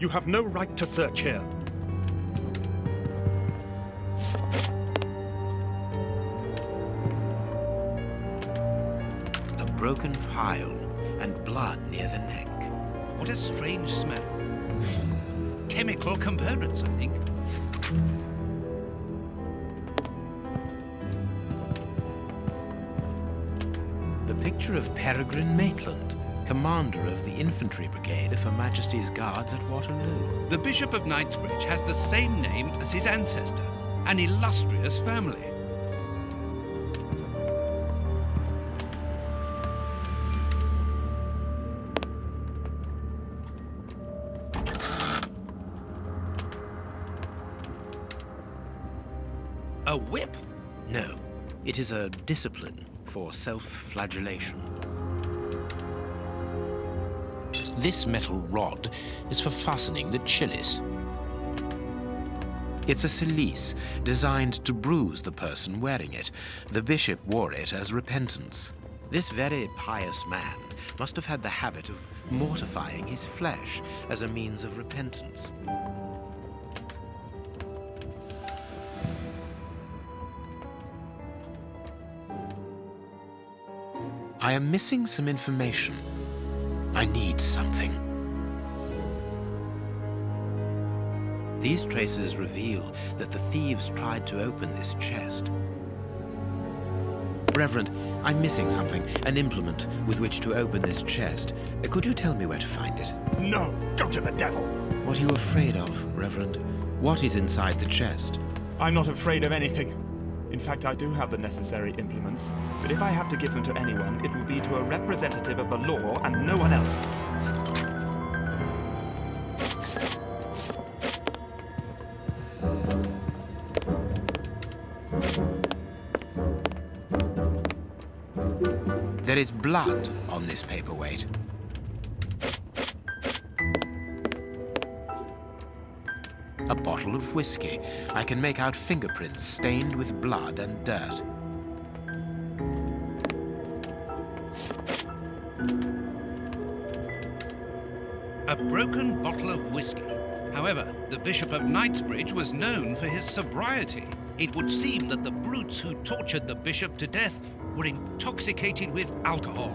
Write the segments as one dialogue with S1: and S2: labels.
S1: You have no right to search here.
S2: A broken phial and blood near the neck.
S3: What a strange smell. Chemical components, I think.
S2: The picture of Peregrine Maitland, commander of the infantry brigade of Her Majesty's Guards at Waterloo.
S3: The Bishop of Knightsbridge has the same name as his ancestor, an illustrious family. A whip?
S2: No, it is a discipline for self-flagellation. This metal rod is for fastening the chilies. It's a cilice designed to bruise the person wearing it. The bishop wore it as repentance. This very pious man must have had the habit of mortifying his flesh as a means of repentance. I am missing some information. I need something. These traces reveal that the thieves tried to open this chest. Reverend, I'm missing something, an implement with which to open this chest. Could you tell me where to find it?
S1: No, go to the devil.
S2: What are you afraid of, Reverend? What is inside the chest?
S1: I'm not afraid of anything. In fact, I do have the necessary implements, but if I have to give them to anyone, it will be to a representative of the law and no one else.
S2: There is blood on this paperweight. A bottle of whiskey. I can make out fingerprints stained with blood and dirt.
S3: A broken bottle of whiskey. However, the Bishop of Knightsbridge was known for his sobriety. It would seem that the brutes who tortured the bishop to death were intoxicated with alcohol.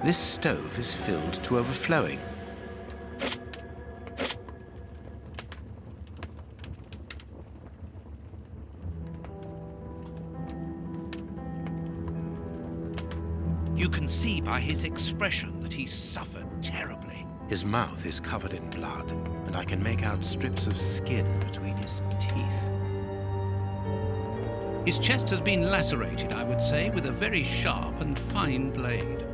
S2: This stove is filled to overflowing.
S3: You can see by his expression that he suffered terribly.
S2: His mouth is covered in blood, and I can make out strips of skin between his teeth.
S3: His chest has been lacerated, I would say, with a very sharp and fine blade.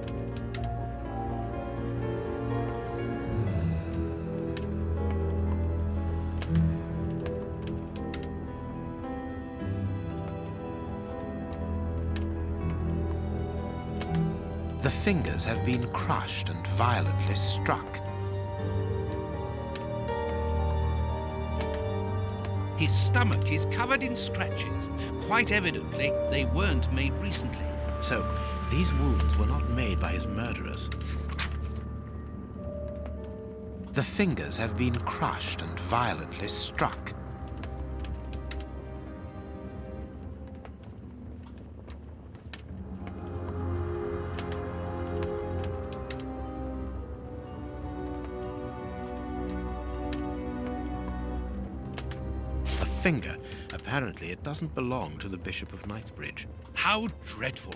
S2: The fingers have been crushed and violently struck.
S3: His stomach is covered in scratches. Quite evidently, they weren't made recently.
S2: So, these wounds were not made by his murderers. The fingers have been crushed and violently struck. Finger. Apparently, it doesn't belong to the Bishop of Knightsbridge.
S3: How dreadful.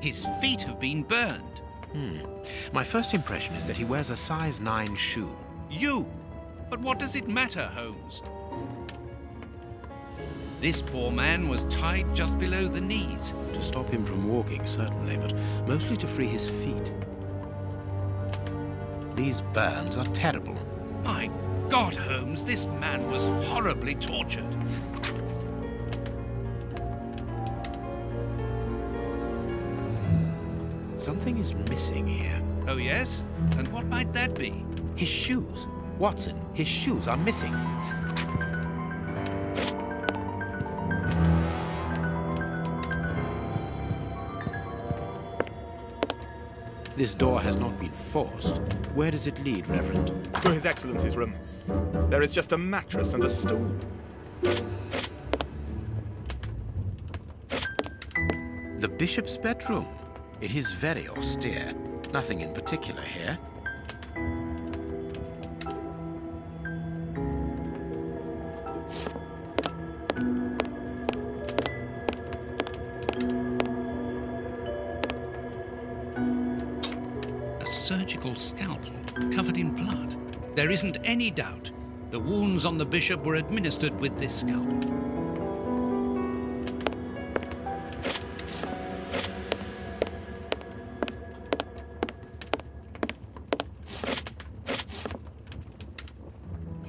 S3: His feet have been burned.
S2: My first impression is that he wears a size 9 shoe.
S3: You! But what does it matter, Holmes? This poor man was tied just below the knees.
S2: To stop him from walking, certainly, but mostly to free his feet. These burns are terrible.
S3: My God, Holmes, this man was horribly tortured.
S2: Something is missing here.
S3: Oh, yes? And what might that be?
S2: His shoes. Watson, his shoes are missing. This door has not been forced. Where does it lead, Reverend?
S1: To His Excellency's room. There is just a mattress and a stool.
S2: The bishop's bedroom. It is very austere. Nothing in particular here.
S3: A surgical scalpel covered in blood. There isn't any doubt. The wounds on the bishop were administered with this scalpel.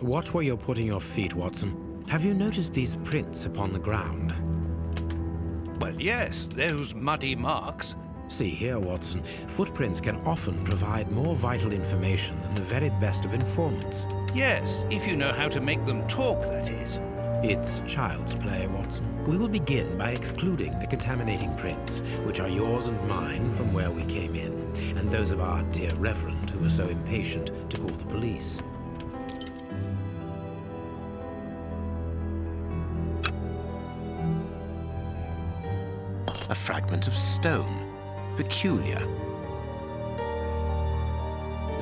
S2: Watch where you're putting your feet, Watson. Have you noticed these prints upon the ground?
S3: Well, yes, those muddy marks.
S2: See here, Watson. Footprints can often provide more vital information than the very best of informants.
S3: Yes, if you know how to make them talk, that is.
S2: It's child's play, Watson. We will begin by excluding the contaminating prints, which are yours and mine from where we came in, and those of our dear Reverend who was so impatient to call the police. A fragment of stone. Peculiar.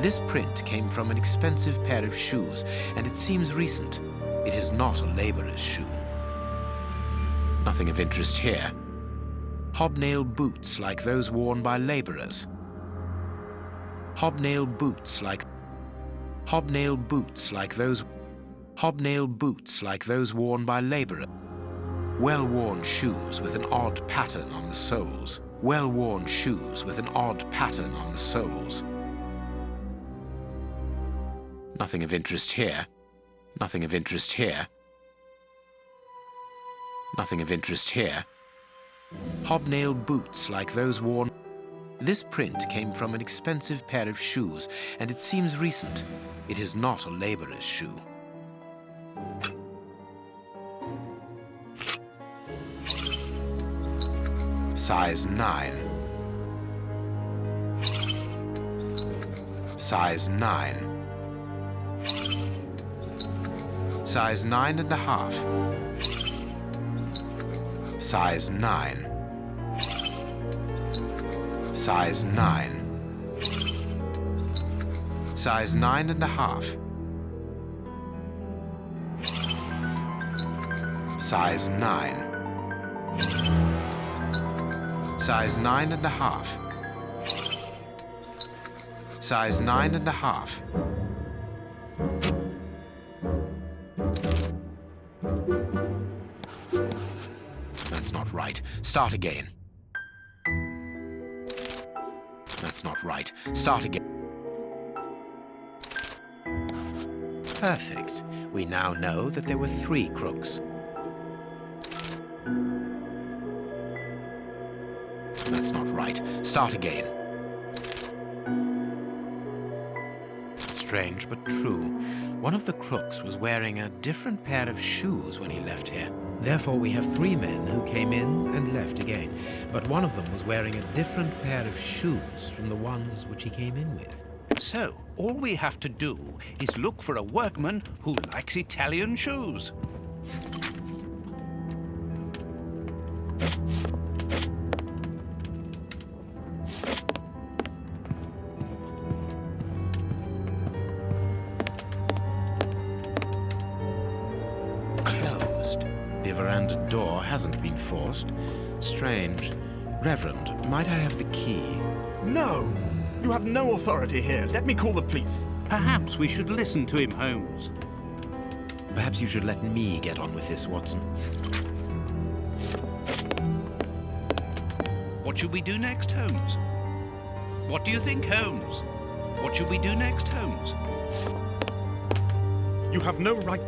S2: This print came from an expensive pair of shoes, and it seems recent. It is not a laborer's shoe. Nothing of interest here. Hobnail boots like those worn by laborers. Hobnail boots like those worn by laborers. Well-worn shoes with an odd pattern on the soles. Well-worn shoes with an odd pattern on the soles. Nothing of interest here. Nothing of interest here. Nothing of interest here. Hobnail boots like those worn. This print came from an expensive pair of shoes, and it seems recent. It is not a laborer's shoe. Size 9. Size 9. Size 9.5. Size 9. Size 9. Size 9.5. Size 9. Size 9.5. Size 9.5. That's not right. Start again. That's not right. Start again. Perfect. We now know that there were 3 crooks. That's not right. Start again. Strange but true. One of the crooks was wearing a different pair of shoes when he left here. Therefore, we have 3 men who came in and left again. But one of them was wearing a different pair of shoes from the ones which he came in with.
S3: So, all we have to do is look for a workman who likes Italian shoes.
S2: Closed. The veranda door hasn't been forced. Strange. Reverend, might I have the key?
S1: No! You have no authority here. Let me call the police.
S3: Perhaps we should listen to him, Holmes.
S2: Perhaps you should let me get on with this, Watson.
S3: What should we do next, Holmes? What do you think, Holmes? What should we do next, Holmes?
S1: You have no right...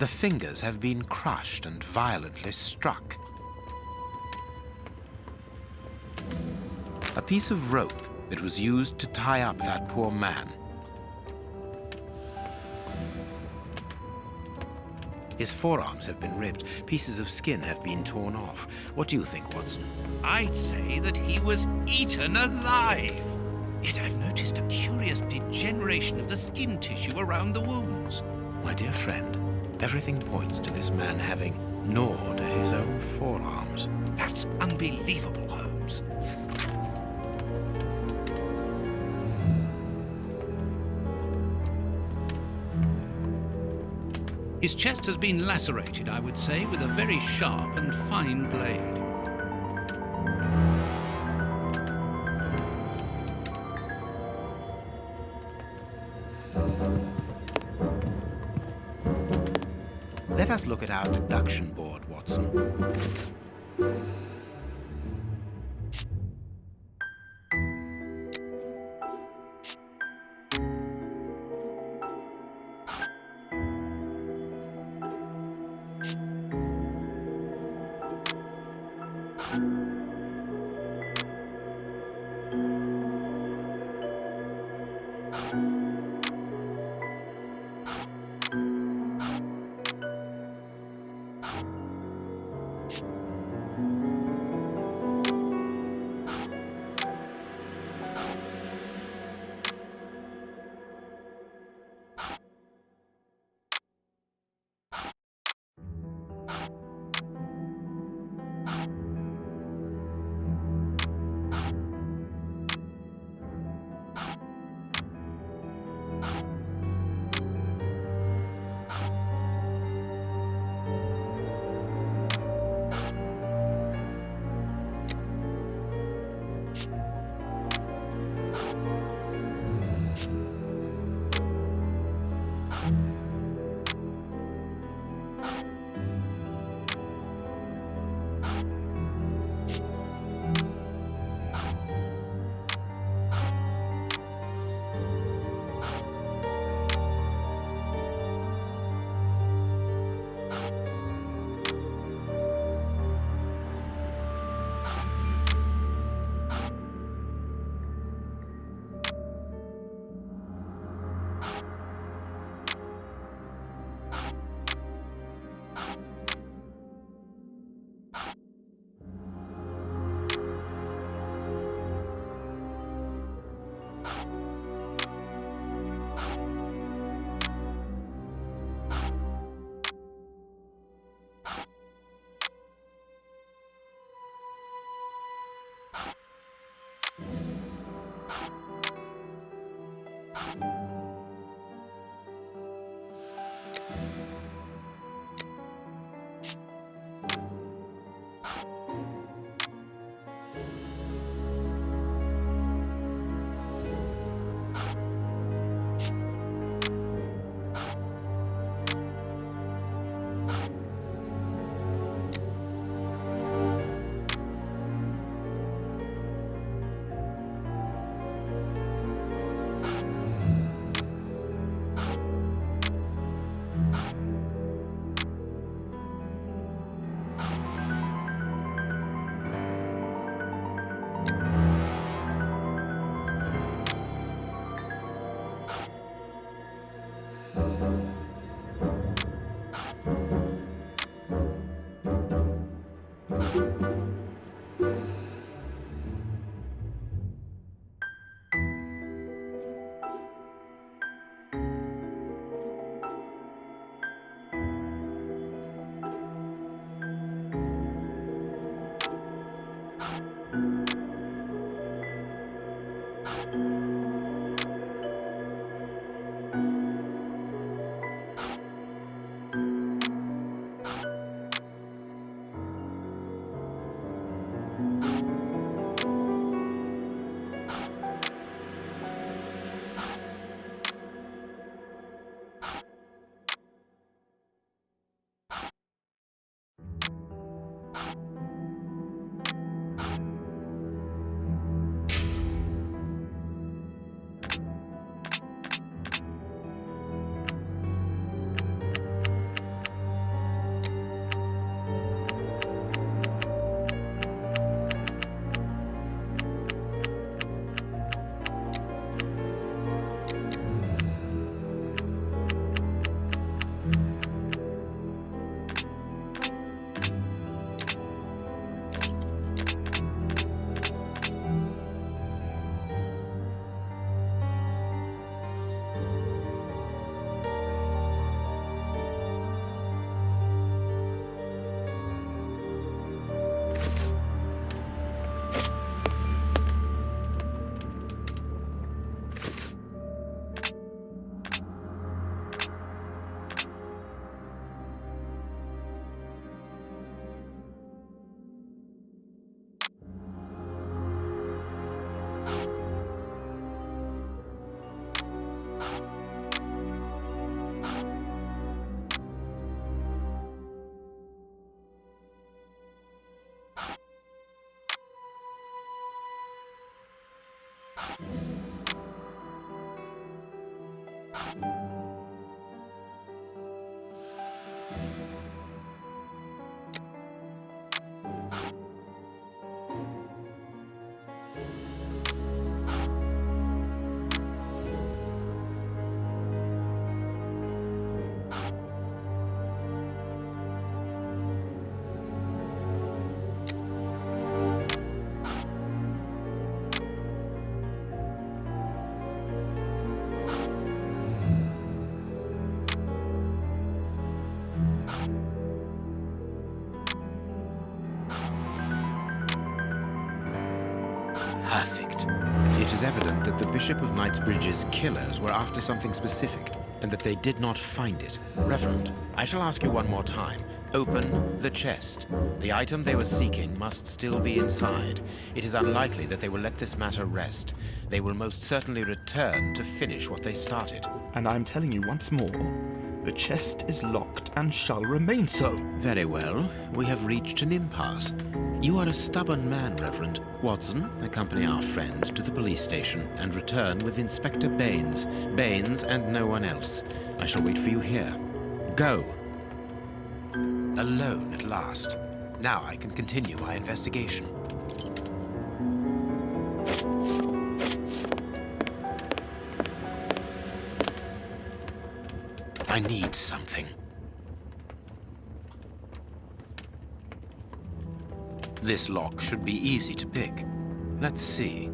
S2: The fingers have been crushed and violently struck. A piece of rope that was used to tie up that poor man. His forearms have been ripped. Pieces of skin have been torn off. What do you think, Watson?
S3: I'd say that he was eaten alive. Yet I've noticed a curious degeneration of the skin tissue around the wounds.
S2: My dear friend, everything points to this man having gnawed at his own forearms.
S3: That's unbelievable, Holmes. His chest has been lacerated, I would say, with a very sharp and fine blade.
S2: Let us look at our deduction board, Watson. Perfect. It is evident that the Bishop of Knightsbridge's killers were after something specific, and that they did not find it. Reverend, I shall ask you one more time. Open the chest. The item they were seeking must still be inside. It is unlikely that they will let this matter rest. They will most certainly return to finish what they started.
S1: And I'm telling you once more, the chest is locked and shall remain so.
S2: Very well. We have reached an impasse. You are a stubborn man, Reverend. Watson, accompany our friend to the police station and return with Inspector Baines. Baines and no one else. I shall wait for you here. Go. Alone at last. Now I can continue my investigation. I need something. This lock should be easy to pick. Let's see.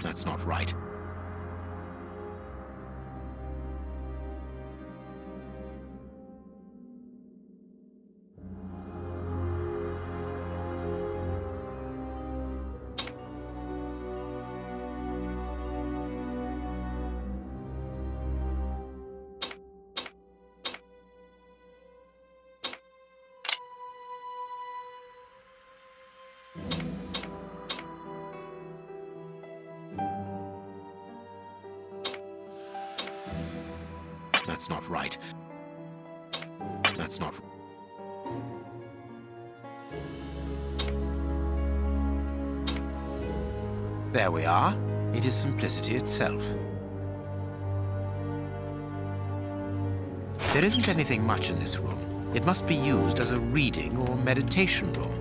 S2: That's not right. That's not right. That's not... There we are. It is simplicity itself. There isn't anything much in this room. It must be used as a reading or meditation room.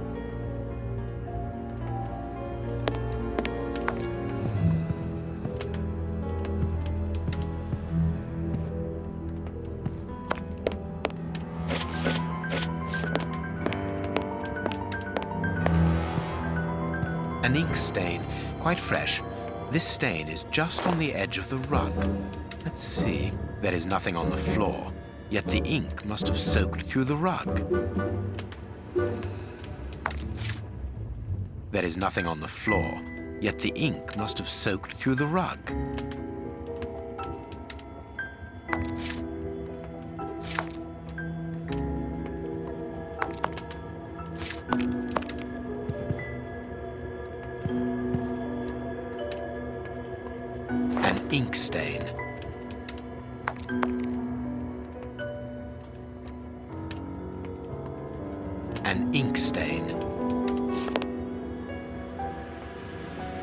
S2: An ink stain, quite fresh. This stain is just on the edge of the rug. Let's see. There is nothing on the floor, yet the ink must have soaked through the rug. There is nothing on the floor, yet the ink must have soaked through the rug. An ink stain. An ink stain.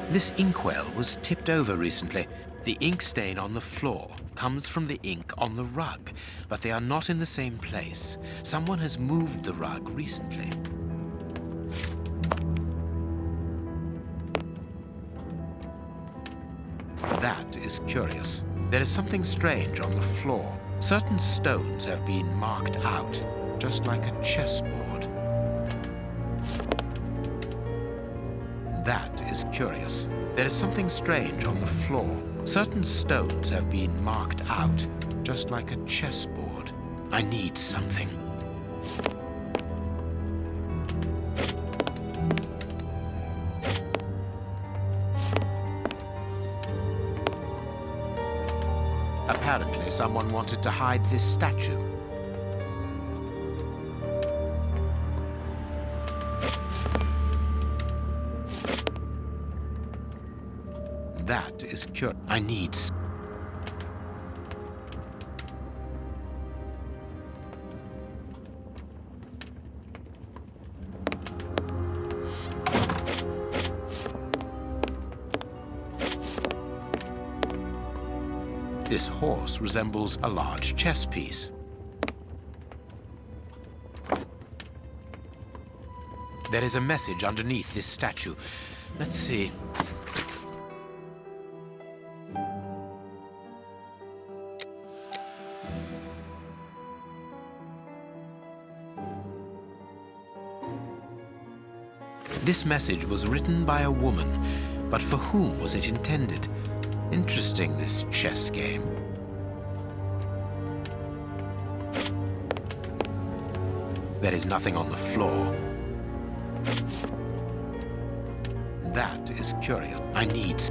S2: This inkwell was tipped over recently. The ink stain on the floor comes from the ink on the rug, but they are not in the same place. Someone has moved the rug recently. That is curious. There is something strange on the floor. Certain stones have been marked out, just like a chessboard. That is curious. There is something strange on the floor. Certain stones have been marked out, just like a chessboard. I need something. Apparently, someone wanted to hide this statue. That is curious. I need... This horse resembles a large chess piece. There is a message underneath this statue. Let's see. This message was written by a woman, but for whom was it intended? Interesting, this chess game. There is nothing on the floor. That is curious. I need...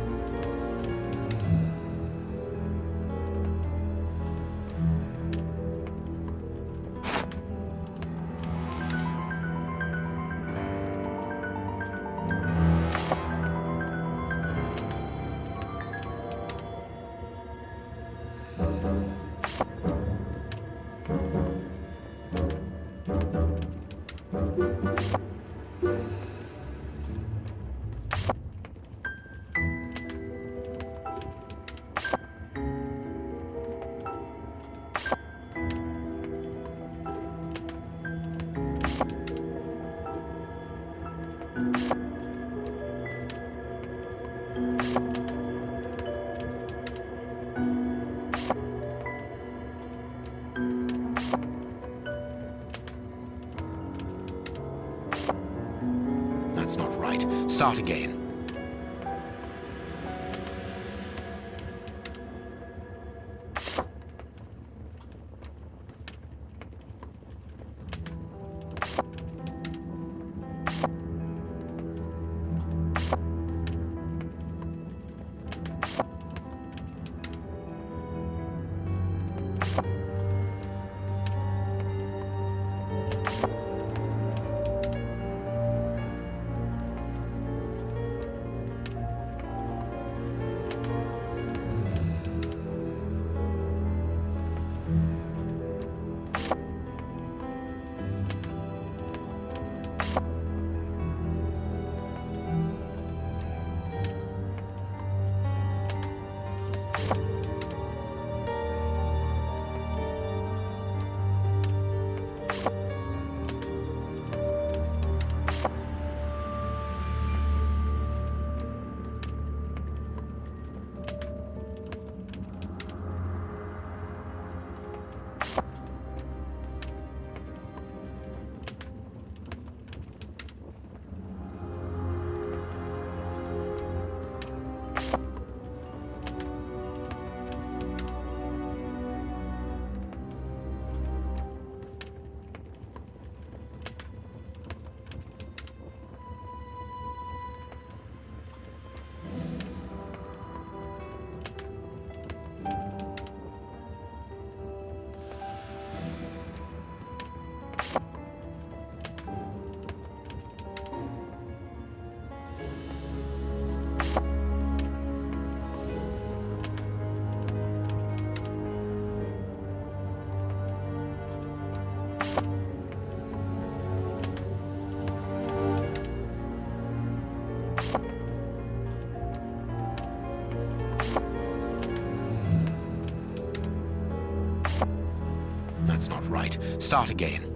S2: That's not right. Start again. That's not right. Start again.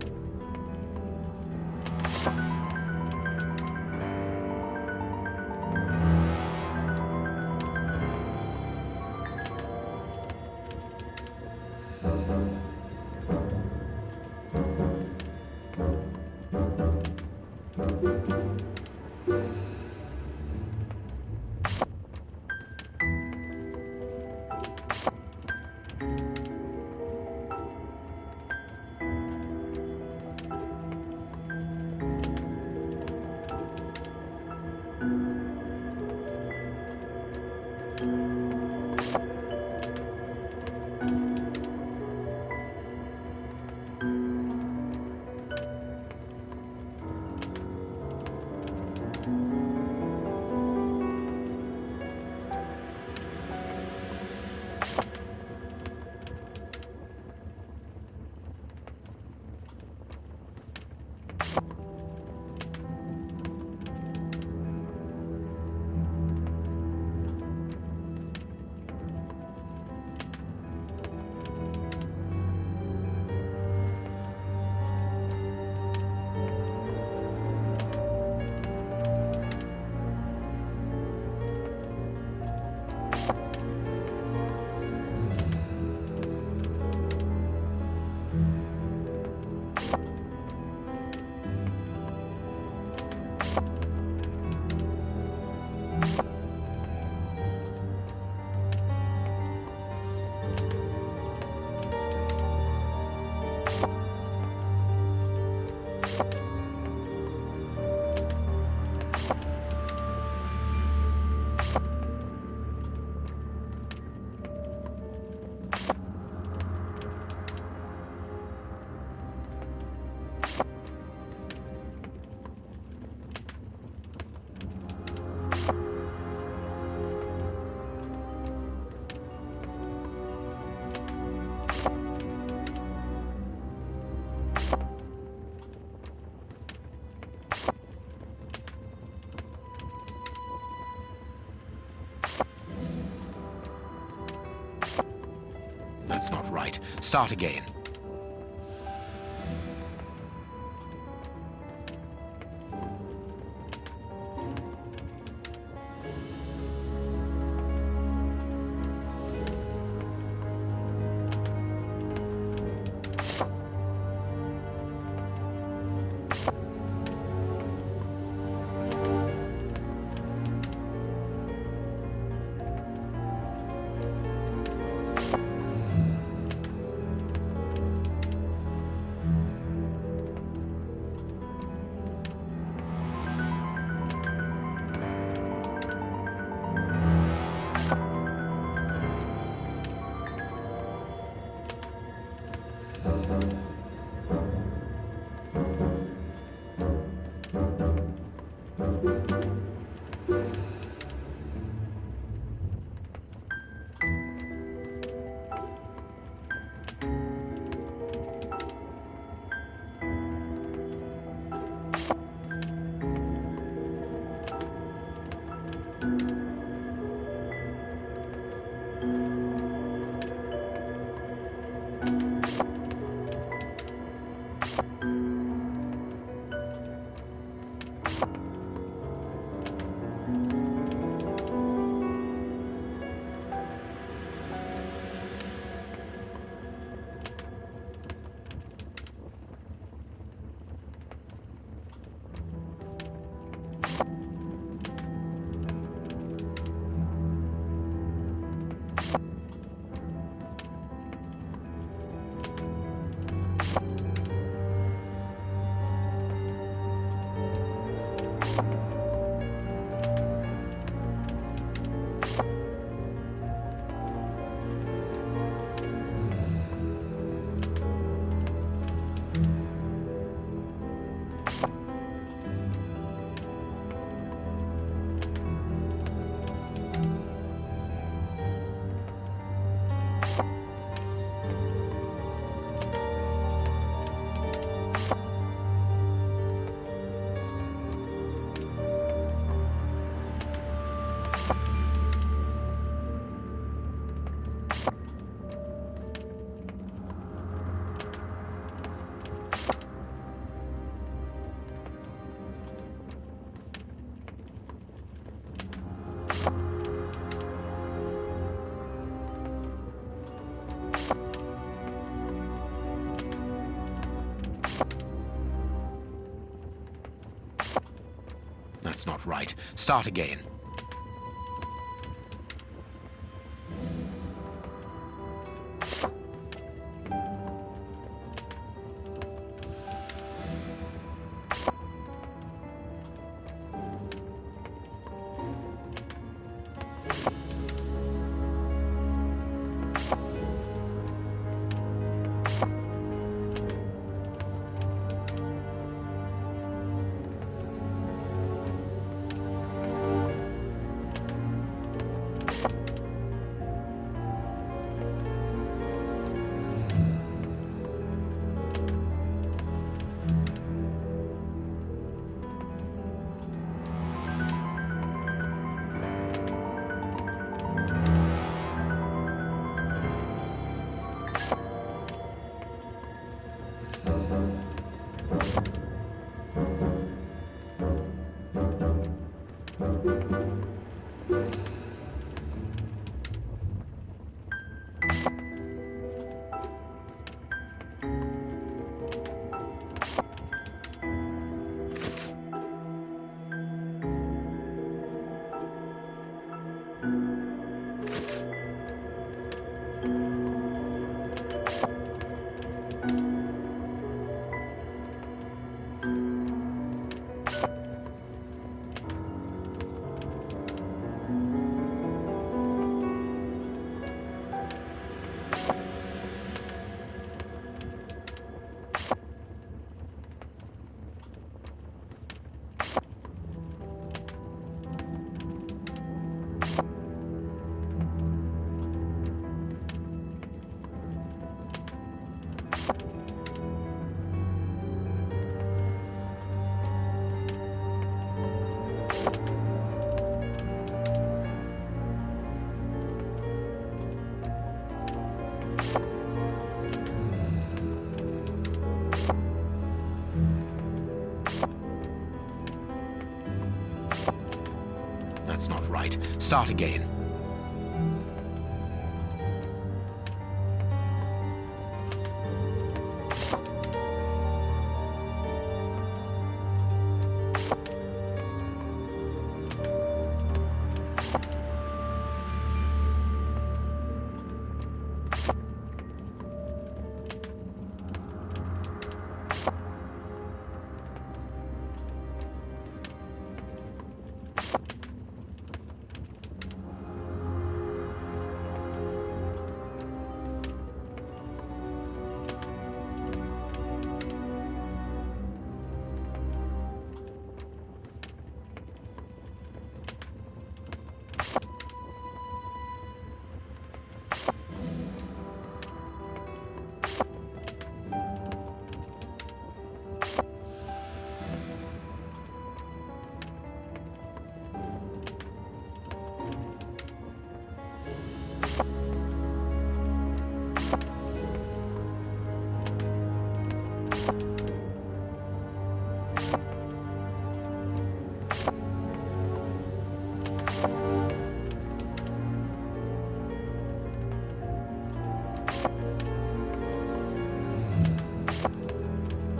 S2: That's not right. Start again. That's not right. Start again. right. Start again.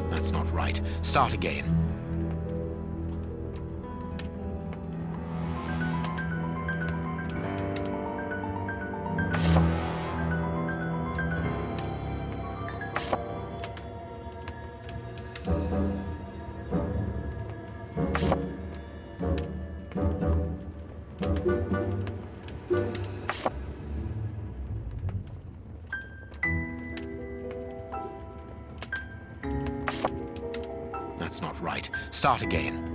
S2: That's not right. Start again. That's not right. Start again.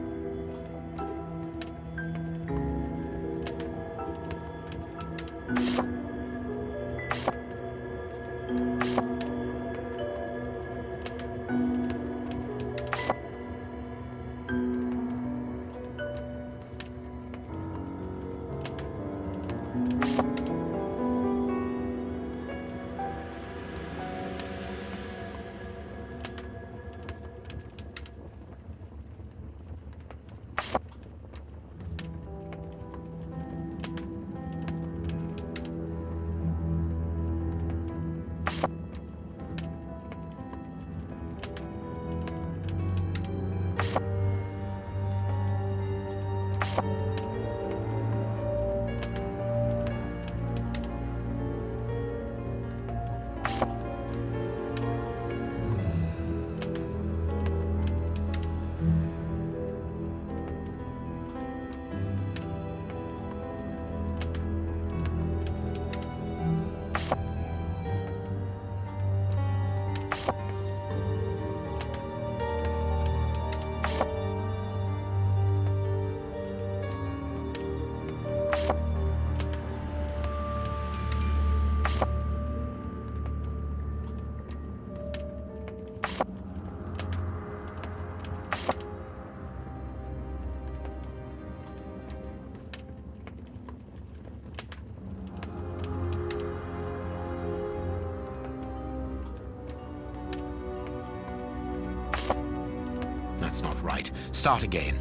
S2: That's not right. Start again.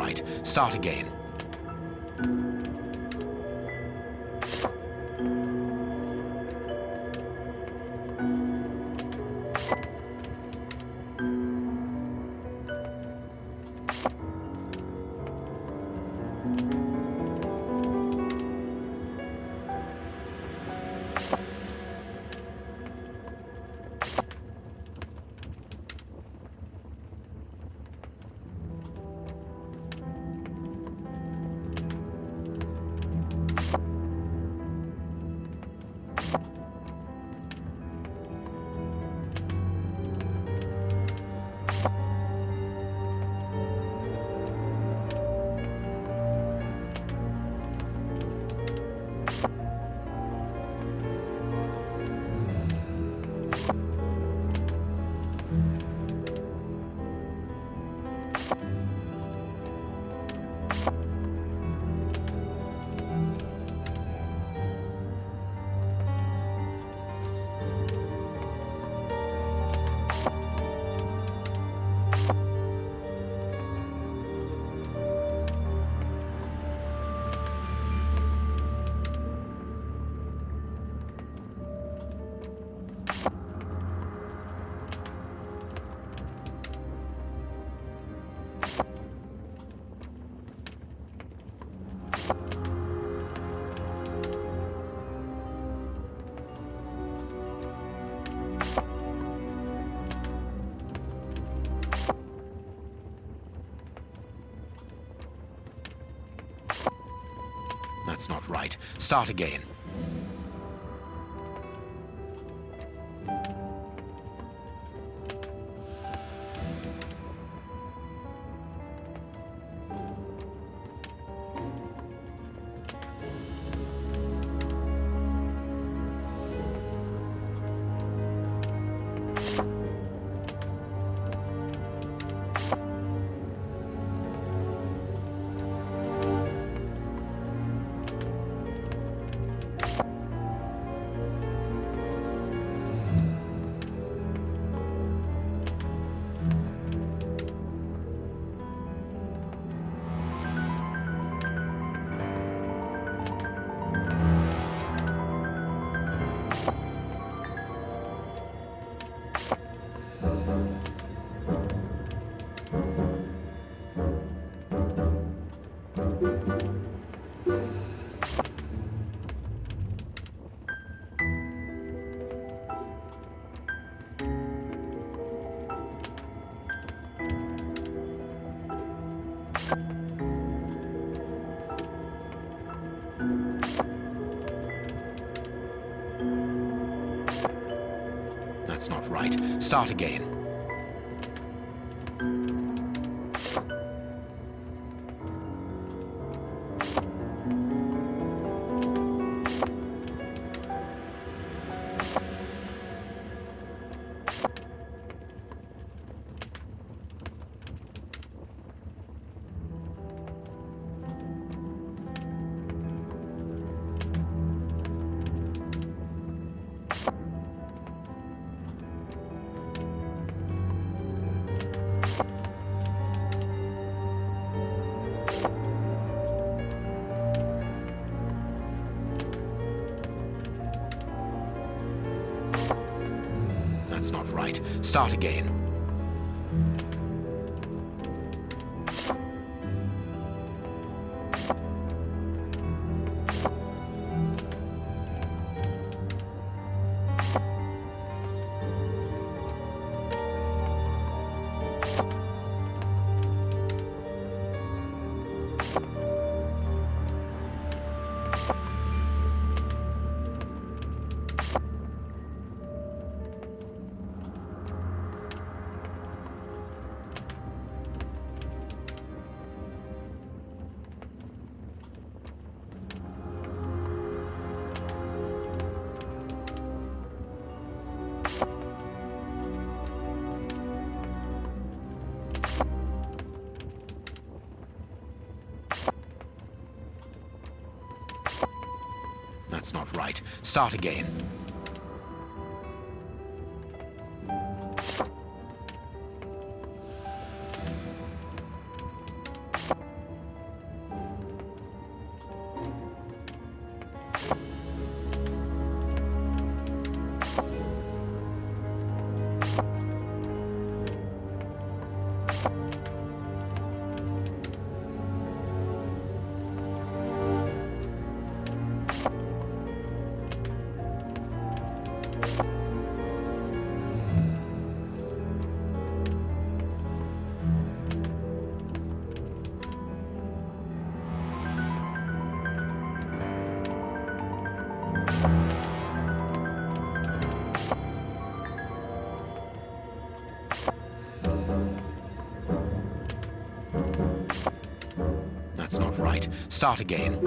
S2: right. Start again. That's not right. Start again. That's not right. Start again. That's not right. Start again. That's not right. Start again. That's not right. Start again.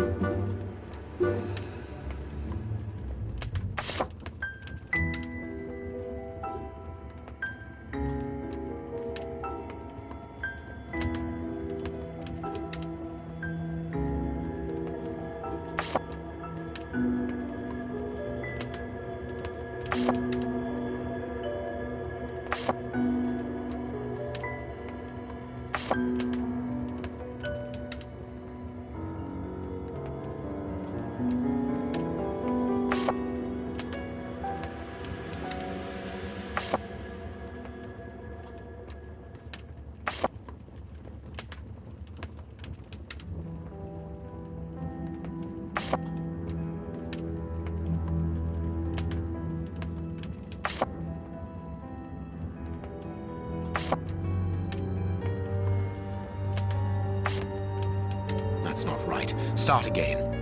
S2: That's not right. Start again.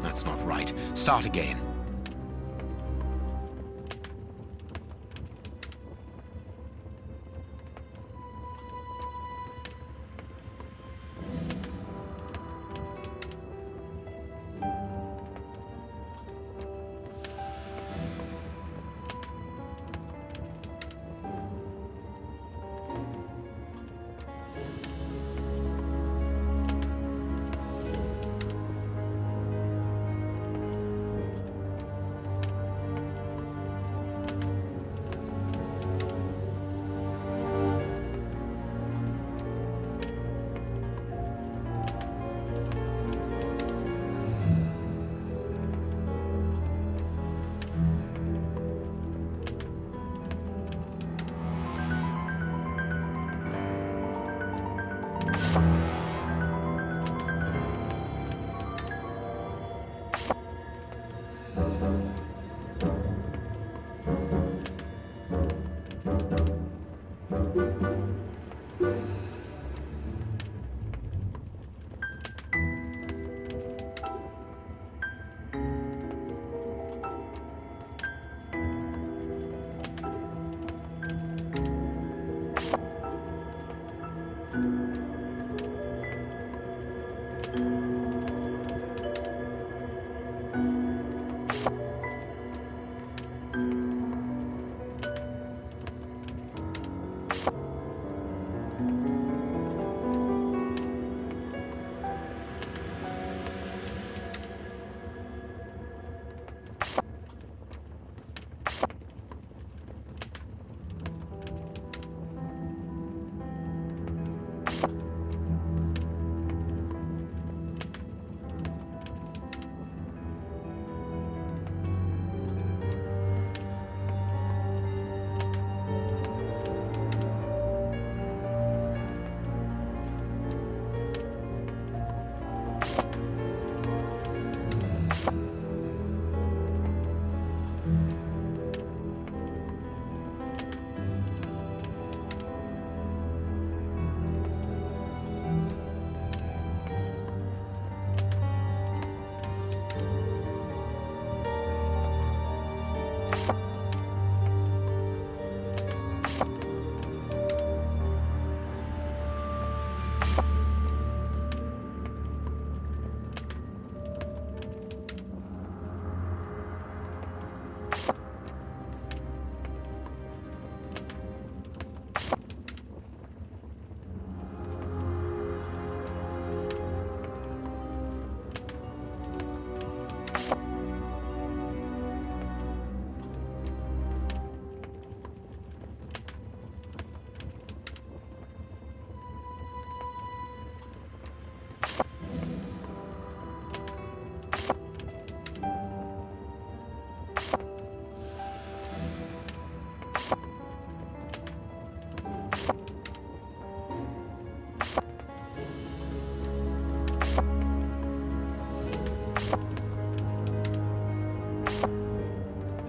S2: That's not right. Start again.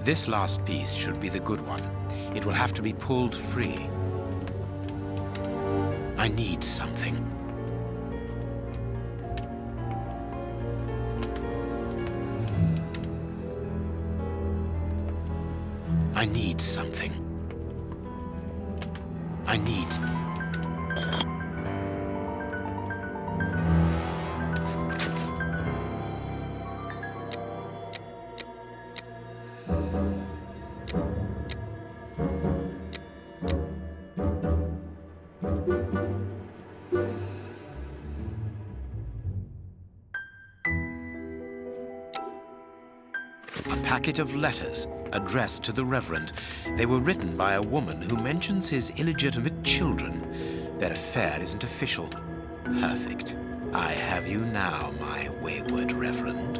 S2: This last piece should be the good one. It will have to be pulled free. I need something. I need something. I need... A packet of letters addressed to the Reverend. They were written by a woman who mentions his illegitimate children. Their affair isn't official. Perfect. I have you now, my wayward Reverend.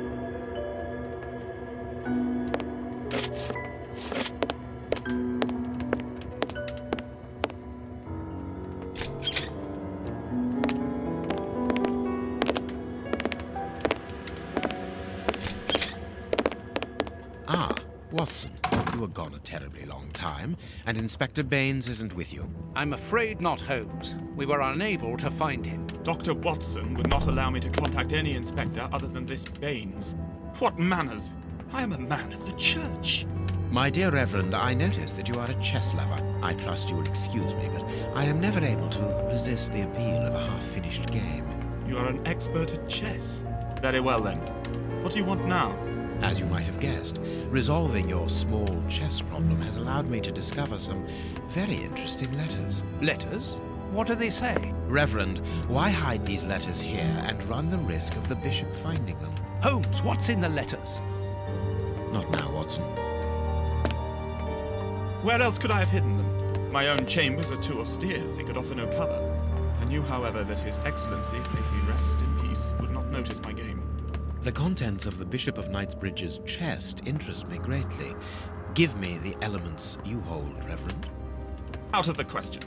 S2: Ah, Watson, you were gone a terribly long time, and Inspector Baines isn't with you.
S3: I'm afraid not, Holmes. We were unable to find him.
S1: Dr. Watson would not allow me to contact any inspector other than this Baines. What manners! I am a man of the church.
S2: My dear Reverend, I notice that you are a chess lover. I trust you will excuse me, but I am never able to resist the appeal of a half-finished game.
S1: You are an expert at chess. Very well, then. What do you want now?
S2: As you might have guessed, resolving your small chess problem has allowed me to discover some very interesting letters.
S3: Letters? What do they say?
S2: Reverend, why hide these letters here and run the risk of the bishop finding them?
S3: Holmes, what's in the letters?
S2: Not now, Watson.
S1: Where else could I have hidden them? My own chambers are too austere. They could offer no cover. I knew, however, that His Excellency, may he rest in peace, would not notice my game.
S2: The contents of the Bishop of Knightsbridge's chest interest me greatly. Give me the elements you hold, Reverend.
S1: Out of the question.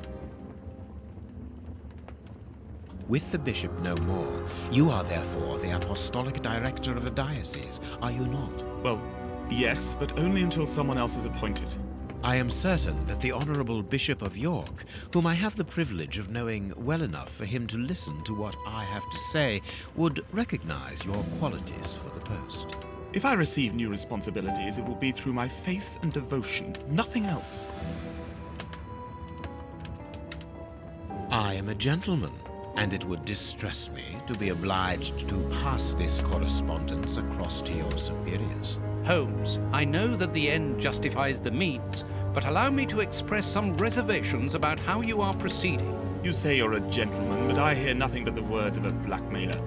S2: With the bishop no more, you are therefore the apostolic director of the diocese, are you not?
S1: Well, yes, but only until someone else is appointed.
S2: I am certain that the Honourable Bishop of York, whom I have the privilege of knowing well enough for him to listen to what I have to say, would recognize your qualities for the post.
S1: If I receive new responsibilities, it will be through my faith and devotion, nothing else.
S2: I am a gentleman, and it would distress me to be obliged to pass this correspondence across to your superiors.
S3: Holmes, I know that the end justifies the means, but allow me to express some reservations about how you are proceeding.
S1: You say you're a gentleman, but I hear nothing but the words of a blackmailer.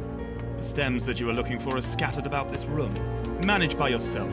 S1: The stems that you are looking for are scattered about this room. Manage by yourself.